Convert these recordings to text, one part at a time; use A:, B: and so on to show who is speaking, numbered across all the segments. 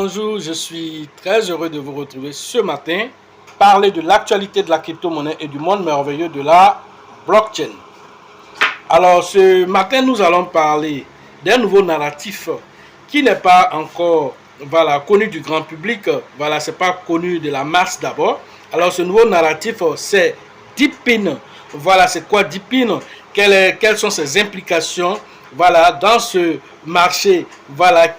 A: bonjour, je suis très heureux de vous retrouver ce matin, parler de l'actualité de la crypto-monnaie et du monde merveilleux de la blockchain. Alors ce matin, nous allons parler d'un nouveau narratif qui n'est pas encore connu du grand public, c'est pas connu de la masse d'abord. Alors ce nouveau narratif, c'est DeepIn. C'est quoi DeepIn? Quelles sont ses implications dans ce marché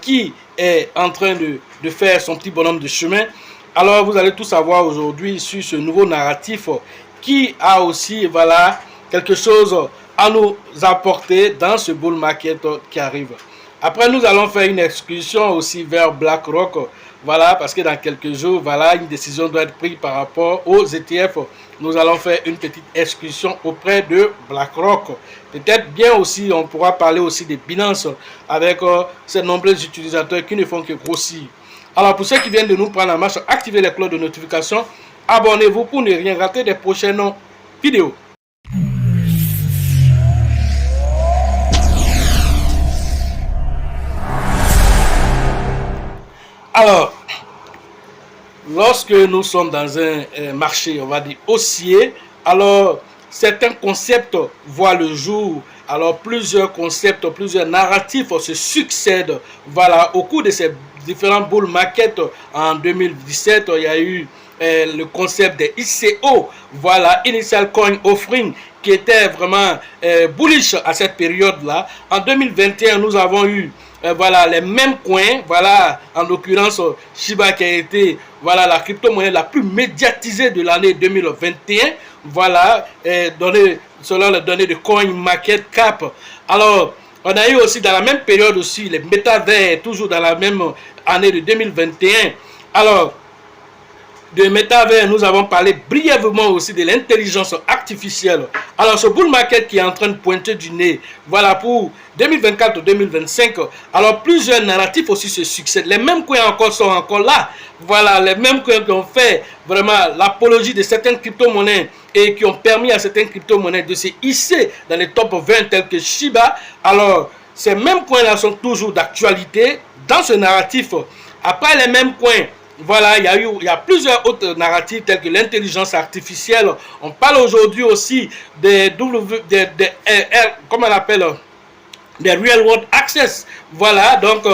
A: qui est en train de faire son petit bonhomme de chemin. Alors vous allez tout savoir aujourd'hui sur ce nouveau narratif qui a aussi quelque chose à nous apporter dans ce bull market qui arrive. Après nous allons faire une excursion aussi vers BlackRock, parce que dans quelques jours, une décision doit être prise par rapport aux ETF. Nous allons faire une petite excursion auprès de BlackRock. Peut-être bien aussi, on pourra parler aussi des Binance avec ces nombreux utilisateurs qui ne font que grossir. Alors pour ceux qui viennent de nous prendre en marche, activez les cloches de notification, abonnez-vous pour ne rien rater des prochaines vidéos. Alors, lorsque nous sommes dans un marché, on va dire haussier, alors certains concepts voient le jour. Alors plusieurs concepts, plusieurs narratifs se succèdent. Au cours de ces différents bull markets en 2017, il y a eu le concept des ICO, Initial Coin Offering, qui était vraiment bullish à cette période-là. En 2021, nous avons eu les mêmes coins, en l'occurrence Shiba qui a été la crypto-monnaie la plus médiatisée de l'année 2021, selon les données de CoinMarketCap. Alors on a eu aussi dans la même période aussi les métavers, toujours dans la même année de 2021. Alors de métavers, nous avons parlé brièvement aussi de l'intelligence artificielle. Alors ce bull market qui est en train de pointer du nez, pour 2024-2025, alors plusieurs narratifs aussi se succèdent. Les mêmes coins encore sont encore là. Les mêmes coins qui ont fait vraiment l'apologie de certaines crypto-monnaies et qui ont permis à certaines crypto-monnaies de se hisser dans les top 20 tels que Shiba. Alors ces mêmes coins-là sont toujours d'actualité dans ce narratif. Après les mêmes coins, il y a plusieurs autres narratifs tels que l'intelligence artificielle. On parle aujourd'hui aussi des Real World Access. Donc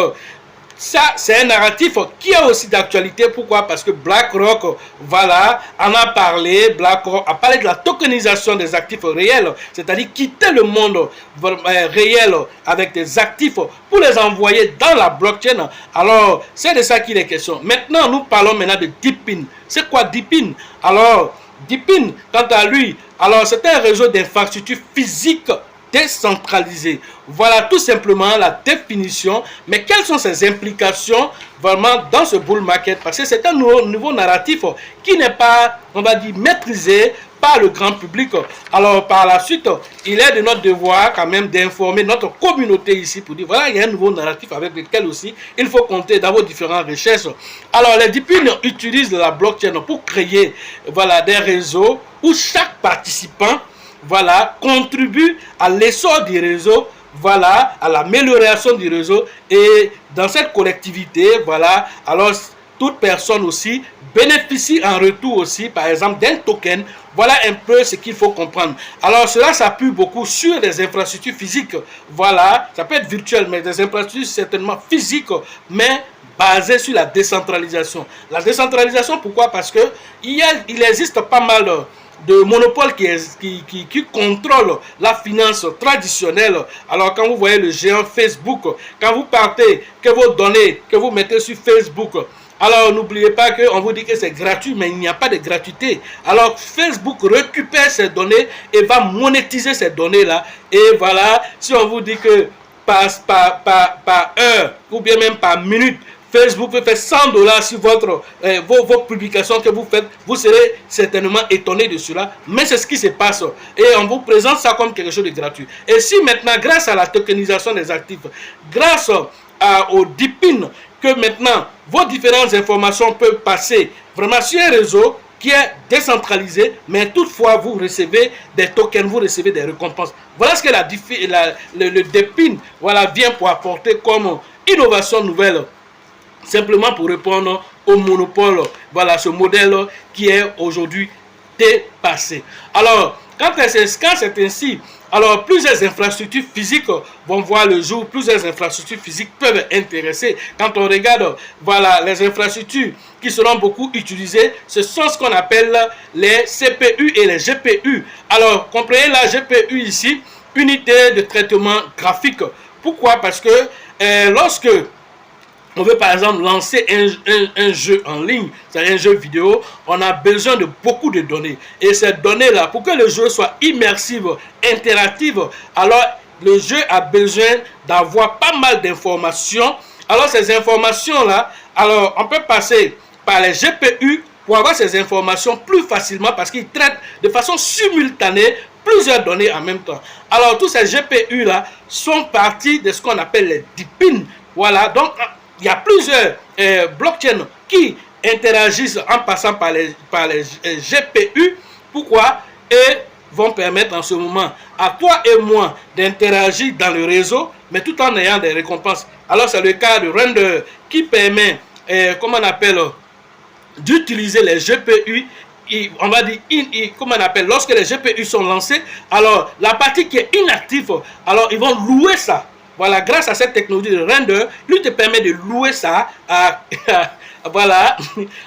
A: ça c'est un narratif qui est aussi d'actualité. Pourquoi? Parce que BlackRock en a parlé. BlackRock a parlé de la tokenisation des actifs réels, c'est-à-dire quitter le monde réel avec des actifs pour les envoyer dans la blockchain. Alors c'est de ça qu'il est question. Maintenant nous parlons de DeepIn. C'est quoi DeepIn? Alors DeepIn, quant à lui, alors c'est un réseau d'infrastructures physiques décentralisé. Voilà tout simplement la définition. Mais quelles sont ses implications dans ce bull market? Parce que c'est un nouveau narratif qui n'est pas, on va dire, maîtrisé par le grand public. Alors par la suite, il est de notre devoir quand même d'informer notre communauté ici pour dire il y a un nouveau narratif avec lequel aussi il faut compter dans vos différentes recherches. Alors les DeepIn utilisent la blockchain pour créer des réseaux où chaque participant contribue à l'essor du réseau, à l'amélioration du réseau, et dans cette collectivité, alors toute personne aussi bénéficie en retour aussi, par exemple, d'un token. Voilà un peu ce qu'il faut comprendre. Alors cela s'appuie beaucoup sur des infrastructures physiques, ça peut être virtuel, mais des infrastructures certainement physiques, mais basées sur la décentralisation. La décentralisation, pourquoi? Parce que il existe pas mal de monopoles qui contrôlent la finance traditionnelle. Alors quand vous voyez le géant Facebook, quand vous partez, que vos données que vous mettez sur Facebook, alors n'oubliez pas qu'on vous dit que c'est gratuit, mais il n'y a pas de gratuité. Alors Facebook récupère ces données et va monétiser ces données-là. Et si on vous dit que par heure ou bien même par minute, Facebook peut faire $100 sur vos publications que vous faites, vous serez certainement étonné de cela, mais c'est ce qui se passe et on vous présente ça comme quelque chose de gratuit. Et si maintenant, grâce à la tokenisation des actifs, grâce au DeepIn, que maintenant vos différentes informations peuvent passer vraiment sur un réseau qui est décentralisé, mais toutefois vous recevez des tokens, vous recevez des récompenses. Voilà ce que le DeepIn vient pour apporter comme innovation nouvelle simplement pour répondre au monopole. Voilà ce modèle qui est aujourd'hui dépassé. Alors, quand c'est ainsi, alors plusieurs infrastructures physiques vont voir le jour, plusieurs infrastructures physiques peuvent intéresser. Quand on regarde, voilà, les infrastructures qui seront beaucoup utilisées, ce sont ce qu'on appelle les CPU et les GPU. Alors, comprenez la GPU ici, unité de traitement graphique. Pourquoi? Parce que lorsque on veut par exemple lancer un jeu en ligne, c'est un jeu vidéo, on a besoin de beaucoup de données. Et ces données-là, pour que le jeu soit immersif, interactif, alors le jeu a besoin d'avoir pas mal d'informations. Alors ces informations-là, alors on peut passer par les GPU pour avoir ces informations plus facilement parce qu'ils traitent de façon simultanée plusieurs données en même temps. Alors tous ces GPU-là sont partis de ce qu'on appelle les DeepIn. Voilà, donc il y a plusieurs blockchains qui interagissent en passant par les GPU. Pourquoi? Et vont permettre en ce moment à toi et moi d'interagir dans le réseau, mais tout en ayant des récompenses. Alors c'est le cas de Render qui permet, comment on appelle, d'utiliser les GPU. On va dire, comment on appelle, lorsque les GPU sont lancés, alors la partie qui est inactive, alors ils vont louer ça. Voilà, grâce à cette technologie de Render, lui te permet de louer ça voilà,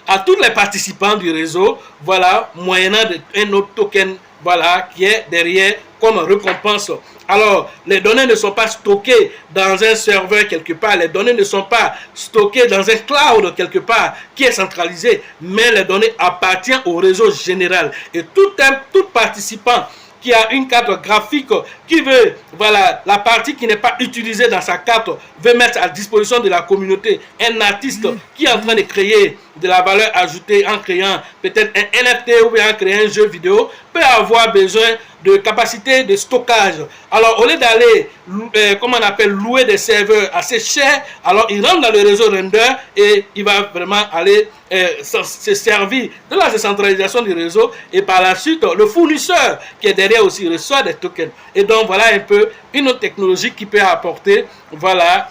A: à tous les participants du réseau, voilà, moyennant un autre token, voilà, qui est derrière comme récompense. Alors, les données ne sont pas stockées dans un serveur quelque part, les données ne sont pas stockées dans un cloud quelque part qui est centralisé, mais les données appartiennent au réseau général. Et tout participant qui a une carte graphique, qui veut, voilà, la partie qui n'est pas utilisée dans sa carte, veut mettre à disposition de la communauté, un artiste qui est en train de créer de la valeur ajoutée en créant peut-être un NFT ou bien en créant un jeu vidéo, peut avoir besoin de capacité de stockage. Alors, au lieu d'aller, comment on appelle, louer des serveurs assez chers, alors il rentre dans le réseau Render et il va vraiment aller se servir de la décentralisation du réseau, et par la suite, le fournisseur qui est derrière aussi reçoit des tokens. Et donc, voilà un peu une autre technologie qui peut apporter, voilà,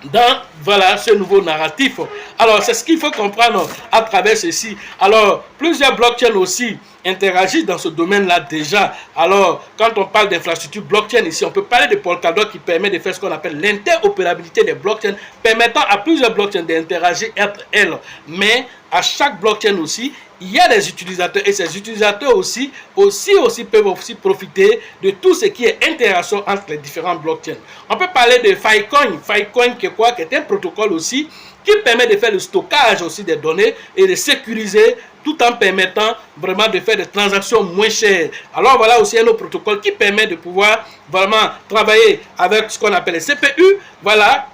A: dans, voilà, ce nouveau narratif. Alors, c'est ce qu'il faut comprendre à travers ceci. Alors, plusieurs blockchains aussi interagissent dans ce domaine-là déjà. Alors, quand on parle d'infrastructure blockchain ici, on peut parler de Polkadot qui permet de faire ce qu'on appelle l'interopérabilité des blockchains, permettant à plusieurs blockchains d'interagir entre elles. Mais à chaque blockchain aussi, il y a des utilisateurs, et ces utilisateurs aussi peuvent aussi profiter de tout ce qui est interaction entre les différents blockchains. On peut parler de Filecoin. Filecoin qui est quoi? Qui est un protocole aussi qui permet de faire le stockage aussi des données et de sécuriser tout en permettant vraiment de faire des transactions moins chères. Alors voilà aussi un autre protocole qui permet de pouvoir vraiment travailler avec ce qu'on appelle les CPU, voilà,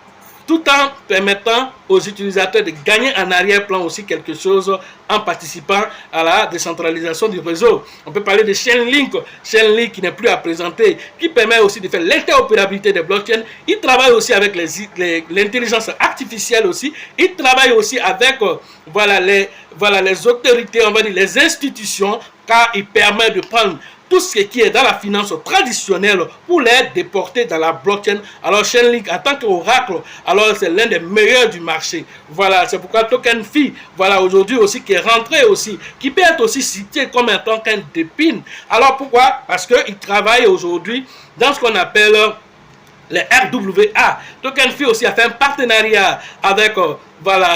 A: tout en permettant aux utilisateurs de gagner en arrière-plan aussi quelque chose en participant à la décentralisation du réseau. On peut parler de Chainlink, Chainlink qui n'est plus à présenter, qui permet aussi de faire l'interopérabilité des blockchains. Il travaille aussi avec l'intelligence artificielle aussi. Il travaille aussi avec voilà, les autorités, on va dire les institutions, car il permet de prendre tout ce qui est dans la finance traditionnelle pour les déporter dans la blockchain. Alors Chainlink en tant qu'oracle, alors c'est l'un des meilleurs du marché. Voilà, c'est pourquoi TokenFi, voilà, aujourd'hui aussi qui est rentré aussi, qui peut être aussi cité comme étant qu'un DeepIn. Alors pourquoi? Parce qu'il travaille aujourd'hui dans ce qu'on appelle les RWA. TokenFi aussi a fait un partenariat avec voilà,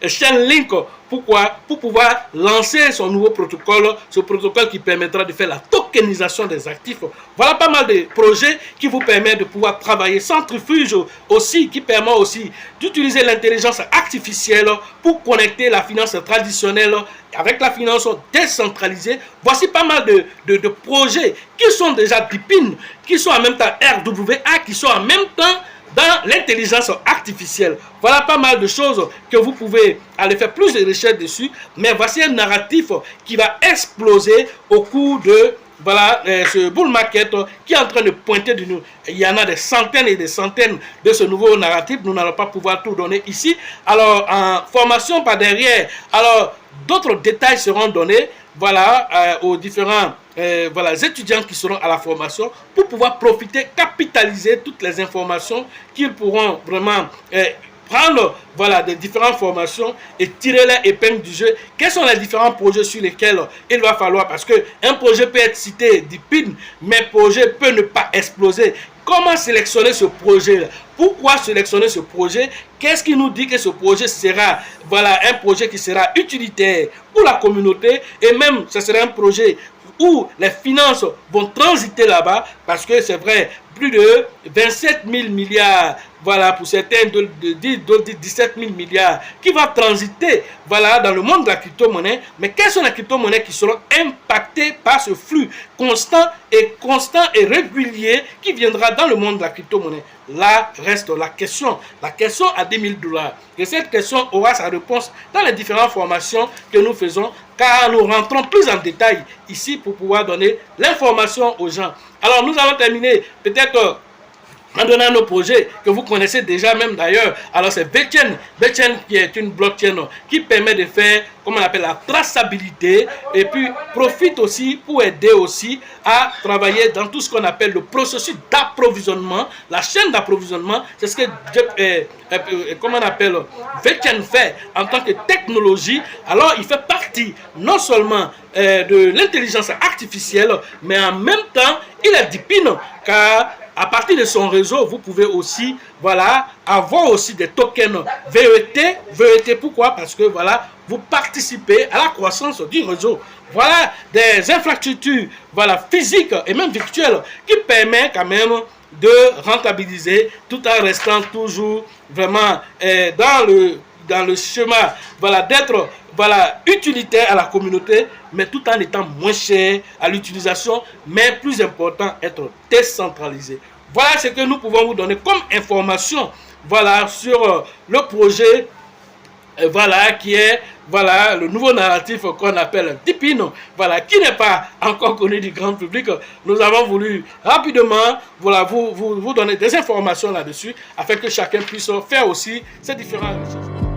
A: Chainlink. Pourquoi? Pour pouvoir lancer son nouveau protocole, ce protocole qui permettra de faire la tokenisation des actifs. Voilà pas mal de projets qui vous permettent de pouvoir travailler. Centrifuge aussi, qui permet aussi d'utiliser l'intelligence artificielle pour connecter la finance traditionnelle avec la finance décentralisée. Voici pas mal de projets qui sont déjà DeepIn, qui sont en même temps RWA, qui sont en même temps dans l'intelligence artificielle. Voilà pas mal de choses que vous pouvez aller faire plus de recherches dessus. Mais voici un narratif qui va exploser au cours de voilà, ce bull market qui est en train de pointer du nous. Il y en a des centaines et des centaines de ce nouveau narratif. Nous n'allons pas pouvoir tout donner ici. Alors, en formation par derrière, alors d'autres détails seront donnés, voilà, aux différents voilà, les étudiants qui seront à la formation pour pouvoir profiter, capitaliser toutes les informations qu'ils pourront vraiment prendre voilà, des différentes formations et tirer les épingles du jeu. Quels sont les différents projets sur lesquels il va falloir, parce qu'un projet peut être cité d'IPIN, mais un projet peut ne pas exploser. Comment sélectionner ce projet-là? Pourquoi sélectionner ce projet? Qu'est-ce qui nous dit que ce projet sera voilà, un projet qui sera utilitaire pour la communauté, et même ce sera un projet où les finances vont transiter là-bas, parce que c'est vrai, plus de 27 000 milliards, voilà, pour certains, de 17 000 milliards, qui va transiter, voilà, dans le monde de la crypto-monnaie. Mais quelles sont les crypto-monnaies qui seront impactées par ce flux constant et régulier qui viendra dans le monde de la crypto-monnaie? Là reste la question à 10 000 $. Et cette question aura sa réponse dans les différentes formations que nous faisons, car nous rentrons plus en détail ici pour pouvoir donner l'information aux gens. Alors nous allons terminer peut-être en donnant nos projets que vous connaissez déjà même d'ailleurs. Alors c'est VeChain qui est une blockchain qui permet de faire, comme on appelle, la traçabilité, et puis profite aussi pour aider aussi à travailler dans tout ce qu'on appelle le processus d'approvisionnement, la chaîne d'approvisionnement. C'est ce que comment on appelle VeChain fait en tant que technologie. Alors il fait partie non seulement de l'intelligence artificielle, mais en même temps il est DePIN, car à partir de son réseau, vous pouvez aussi, voilà, avoir aussi des tokens VET. VET, pourquoi? Parce que, voilà, vous participez à la croissance du réseau. Voilà, des infrastructures, voilà, physiques et même virtuelles qui permettent quand même de rentabiliser tout en restant toujours vraiment dans le chemin, voilà, d'être voilà, utilitaire à la communauté, mais tout en étant moins cher à l'utilisation, mais plus important, être décentralisé. Voilà ce que nous pouvons vous donner comme information, voilà, sur le projet, voilà, qui est voilà, le nouveau narratif qu'on appelle DePIN, voilà, qui n'est pas encore connu du grand public. Nous avons voulu rapidement voilà, vous donner des informations là-dessus, afin que chacun puisse faire aussi ces différentes choses.